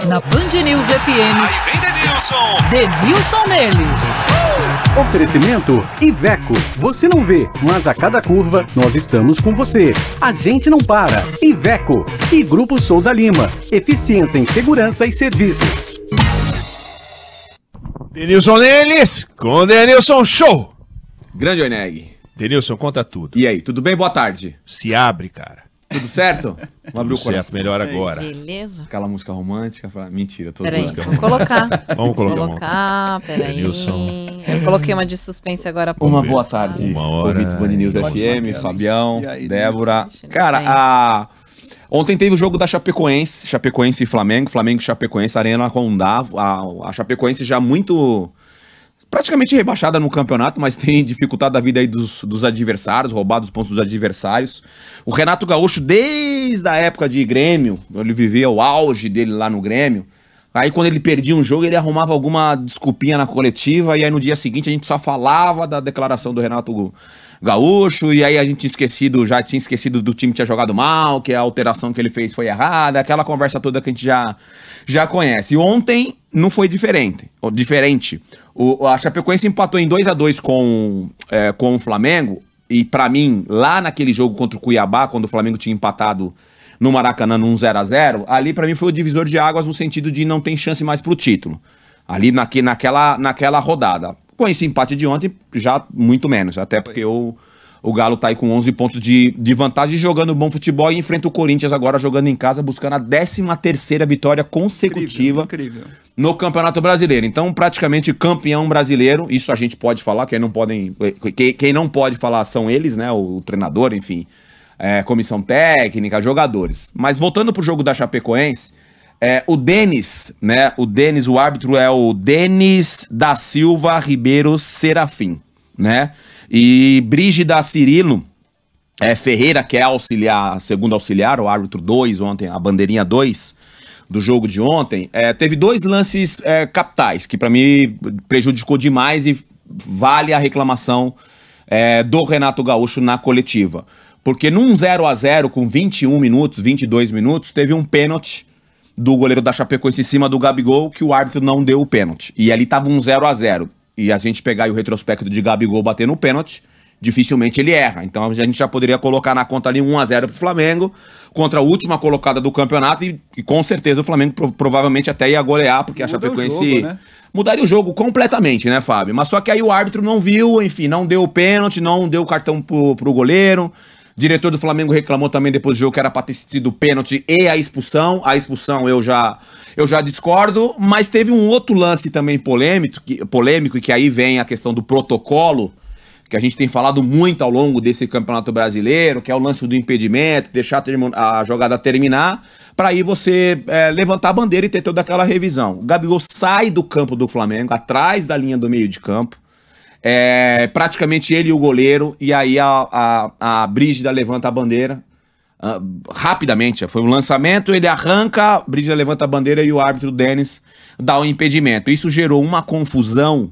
Na Band News FM. Aí vem Denilson. Denilson neles. Oferecimento Iveco. Você não vê, mas a cada curva nós estamos com você. A gente não para. Iveco e Grupo Souza Lima. Eficiência em segurança e serviços. Denilson neles, com Denilson Show. Grande Oneg. Denilson, conta tudo. E aí, tudo bem? Boa tarde. Se abre, cara. Tudo certo? Vamos abrir o coração. Certo, melhor agora. Beleza. Aquela música romântica. Mentira, tô Peraí, zoando. vou colocar. Vamos colocar, peraí. Denilson. Eu coloquei uma de suspense agora há pouco. Uma boa tarde. Uma hora. Ouvintes Band News FM, Fabião, Débora. Denilson? Cara, ontem teve o jogo da Chapecoense. Chapecoense e Flamengo. Flamengo e Chapecoense, Arena Condá. A Chapecoense já muito... praticamente rebaixada no campeonato, mas tem dificultado a vida aí dos adversários, roubado os pontos dos adversários. O Renato Gaúcho, desde a época de Grêmio, ele vivia o auge dele lá no Grêmio. Aí quando ele perdia um jogo, ele arrumava alguma desculpinha na coletiva, e aí no dia seguinte a gente só falava da declaração do Renato Gaúcho, e aí a gente já tinha esquecido do time que tinha jogado mal, que a alteração que ele fez foi errada, aquela conversa toda que a gente já conhece. E ontem não foi diferente. A Chapecoense empatou em 2-2 com o Flamengo, e pra mim, lá naquele jogo contra o Cuiabá, quando o Flamengo tinha empatado no Maracanã num 0-0, ali pra mim foi o divisor de águas no sentido de não tem chance mais pro título. Ali naquela rodada. Com esse empate de ontem, já muito menos, até porque o Galo tá aí com 11 pontos de vantagem, jogando bom futebol, e enfrenta o Corinthians agora jogando em casa, buscando a 13ª vitória consecutiva incrível. No Campeonato Brasileiro. Então, praticamente campeão brasileiro, isso a gente pode falar, quem não pode falar são eles, né, o treinador, enfim, comissão técnica, jogadores. Mas voltando pro jogo da Chapecoense, o Denis, né, o árbitro é o Denis da Silva Ribeiro Serafim, né, e Brígida Cirilo Ferreira, que é segundo auxiliar, o árbitro 2 ontem, a bandeirinha 2 do jogo de ontem, teve dois lances capitais, que pra mim prejudicou demais e vale a reclamação do Renato Gaúcho na coletiva. Porque num 0-0 com 21 minutos, 22 minutos, teve um pênalti do goleiro da Chapecoense em cima do Gabigol, que o árbitro não deu o pênalti. E ali tava um 0-0. E a gente pegar aí o retrospecto de Gabigol batendo o pênalti, dificilmente ele erra. Então a gente já poderia colocar na conta ali 1-0 pro Flamengo, contra a última colocada do campeonato, e com certeza o Flamengo provavelmente até ia golear, porque a Chapecoense mudaria o jogo completamente, né, Fábio? Mas só que aí o árbitro não viu, enfim, não deu o pênalti, não deu o cartão pro goleiro. O diretor do Flamengo reclamou também depois do jogo que era pra ter sido o pênalti e a expulsão. A expulsão eu já discordo, mas teve um outro lance também polêmico, e que aí vem a questão do protocolo, que a gente tem falado muito ao longo desse Campeonato Brasileiro, que é o lance do impedimento, deixar a jogada terminar, para aí você levantar a bandeira e ter toda aquela revisão. O Gabigol sai do campo do Flamengo, atrás da linha do meio de campo, praticamente ele e o goleiro, e aí a Brígida levanta a bandeira rapidamente, foi um lançamento, ele arranca, a Brígida levanta a bandeira e o árbitro Denis dá o impedimento. Isso gerou uma confusão,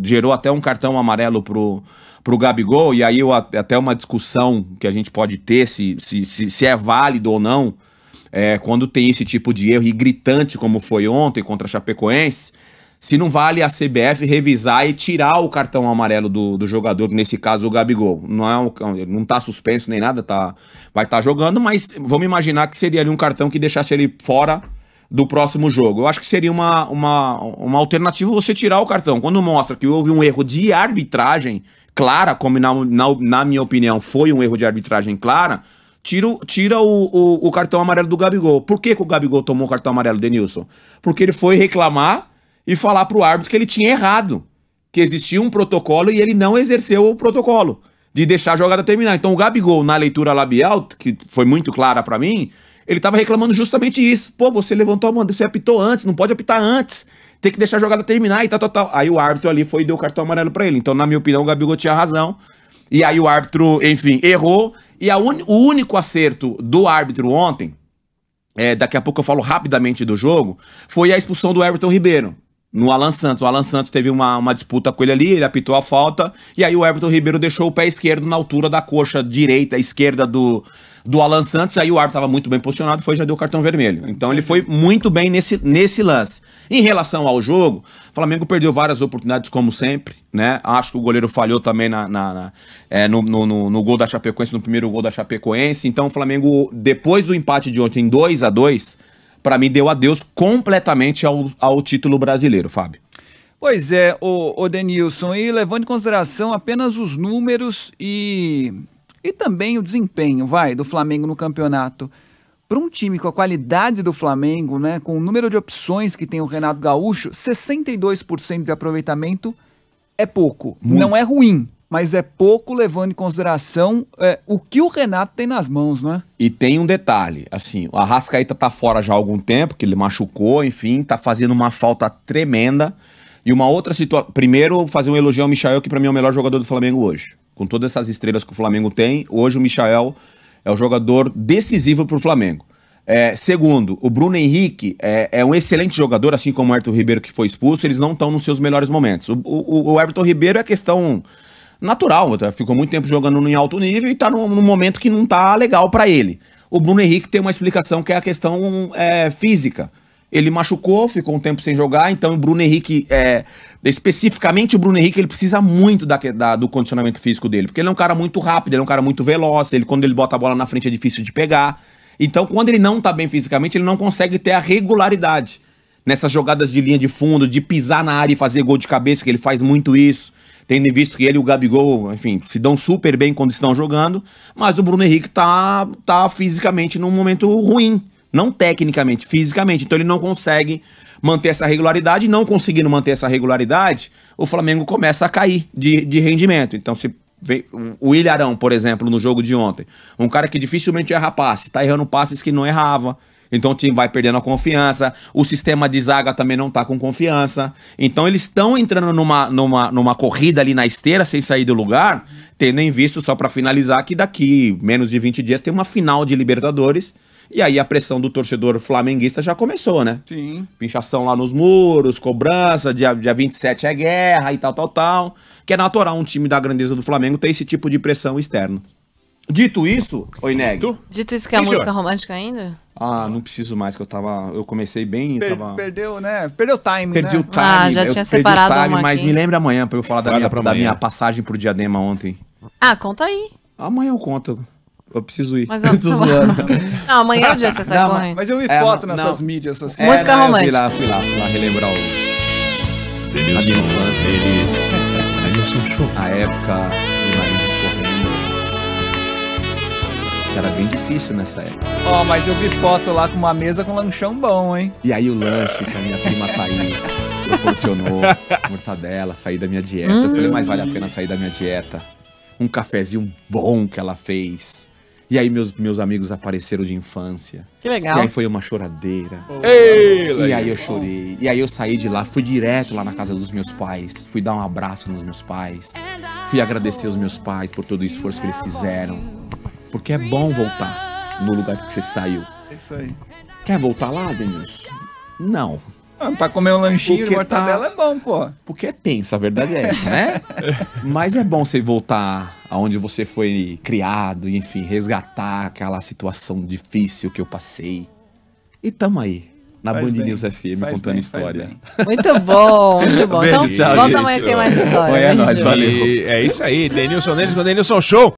gerou até um cartão amarelo pro Gabigol, e aí até uma discussão que a gente pode ter se é válido ou não, quando tem esse tipo de erro, e gritante como foi ontem contra a Chapecoense, se não vale a CBF revisar e tirar o cartão amarelo do jogador, nesse caso o Gabigol. Não tá suspenso nem nada, vai estar jogando, mas vamos imaginar que seria ali um cartão que deixasse ele fora do próximo jogo. Eu acho que seria uma alternativa você tirar o cartão. Quando mostra que houve um erro de arbitragem clara, como na minha opinião foi um erro de arbitragem clara, tira o cartão amarelo do Gabigol. Por que o Gabigol tomou o cartão amarelo, Denilson? Porque ele foi reclamar e falar pro árbitro que ele tinha errado, que existia um protocolo e ele não exerceu o protocolo de deixar a jogada terminar. Então o Gabigol, na leitura labial, que foi muito clara pra mim, ele tava reclamando justamente isso. Pô, você levantou a mão, você apitou antes, não pode apitar antes, tem que deixar a jogada terminar e tal. Aí o árbitro ali foi e deu o cartão amarelo pra ele. Então, na minha opinião, o Gabigol tinha razão. E aí o árbitro, enfim, errou. E o único acerto do árbitro ontem, daqui a pouco eu falo rapidamente do jogo, foi a expulsão do Everton Ribeiro no Alan Santos. O Alan Santos teve uma disputa com ele ali, ele apitou a falta, e aí o Everton Ribeiro deixou o pé esquerdo na altura da coxa esquerda do Alan Santos, aí o árbitro estava muito bem posicionado, já deu cartão vermelho. Então ele foi muito bem nesse lance. Em relação ao jogo, o Flamengo perdeu várias oportunidades, como sempre, né? Acho que o goleiro falhou também no gol da Chapecoense, no primeiro gol da Chapecoense. Então o Flamengo, depois do empate de ontem, 2-2, para mim deu adeus completamente ao título brasileiro, Fábio. Pois é, o Denilson, e levando em consideração apenas os números e também o desempenho, do Flamengo no campeonato. Para um time com a qualidade do Flamengo, né, com o número de opções que tem o Renato Gaúcho, 62% de aproveitamento é pouco. Muito. Não é ruim, mas é pouco levando em consideração o que o Renato tem nas mãos, né? E tem um detalhe, assim, o Arrascaeta tá fora já há algum tempo, que ele machucou, enfim, tá fazendo uma falta tremenda. E uma outra situação, primeiro fazer um elogio ao Michael, que pra mim é o melhor jogador do Flamengo hoje. Com todas essas estrelas que o Flamengo tem, hoje o Michael é o jogador decisivo pro Flamengo. Segundo, o Bruno Henrique é um excelente jogador, assim como o Everton Ribeiro, que foi expulso, eles não estão nos seus melhores momentos. O Everton Ribeiro é questão natural, ficou muito tempo jogando em alto nível e tá num momento que não tá legal pra ele. O Bruno Henrique tem uma explicação que é a questão física. Ele machucou, ficou um tempo sem jogar, então o Bruno Henrique, especificamente o Bruno Henrique, ele precisa muito do condicionamento físico dele, porque ele é um cara muito rápido, ele é um cara muito veloz, quando ele bota a bola na frente é difícil de pegar. Então, quando ele não tá bem fisicamente, ele não consegue ter a regularidade nessas jogadas de linha de fundo, de pisar na área e fazer gol de cabeça, que ele faz muito isso, tendo visto que ele e o Gabigol, enfim, se dão super bem quando estão jogando, mas o Bruno Henrique tá fisicamente num momento ruim. Não tecnicamente, fisicamente. Então ele não consegue manter essa regularidade. Não conseguindo manter essa regularidade, o Flamengo começa a cair de rendimento. Então se vê o Ilharão, por exemplo, no jogo de ontem, um cara que dificilmente erra passe, tá errando passes que não errava. Então o time vai perdendo a confiança. O sistema de zaga também não tá com confiança. Então eles estão entrando numa corrida ali na esteira, sem sair do lugar, tendo em visto, só para finalizar, que daqui menos de 20 dias tem uma final de Libertadores. E aí a pressão do torcedor flamenguista já começou, né? Sim. Pinchação lá nos muros, cobrança, dia 27 é guerra e tal. Que é natural um time da grandeza do Flamengo ter esse tipo de pressão externa. Dito isso, oi, Neg. Dito isso, que é a Sim, música senhor. romântica ainda? Ah, não preciso mais, que eu comecei bem e tava... Perdeu, né? Perdeu o time, Perdi né? o time, já eu tinha perdi separado o time, uma mas aqui. me lembre amanhã pra eu falar Guarda pra da amanhã. minha passagem pro Diadema ontem. Ah, conta aí. Amanhã eu conto, eu preciso ir. Mas eu... Tô zoando. Não, amanhã é o dia que você sai Não, correndo. Mas eu vi É, foto nas não. suas mídias sociais. Música não, romântica. Eu fui lá relembrar a Denilson, minha infância. Denilson Show. A época do nariz escorrendo. Que era bem difícil nessa época. Ó, mas eu vi foto lá com uma mesa com lanchão bom, hein? E aí o lanche que a minha prima Thaís proporcionou, mortadela, sair da minha dieta. Eu falei, mas vale a pena sair da minha dieta. Um cafezinho bom que ela fez. E aí meus amigos apareceram de infância. Que legal. E aí foi uma choradeira. Ei, E aí eu chorei. E aí eu saí de lá, fui direto lá na casa dos meus pais. Fui dar um abraço nos meus pais. Fui agradecer os meus pais por todo o esforço que eles fizeram. Porque é bom voltar no lugar que você saiu. É isso aí. Quer voltar lá, Denilson? Não. Ah, pra comer um lanchinho de Porque mortadela tá- é bom, pô. Porque é tenso, a verdade é essa, né? Mas é bom você voltar aonde você foi criado, e enfim, resgatar aquela situação difícil que eu passei. E tamo aí, na Faz Band bem. News FM, Faz contando bem, história. faz bem. Muito bom, muito bom. Beijo, Então, tchau, volta gente. amanhã que tem mais história. Oi, é nóis, Beijo. valeu. E é isso aí, Denilson Neles com o Denilson Show.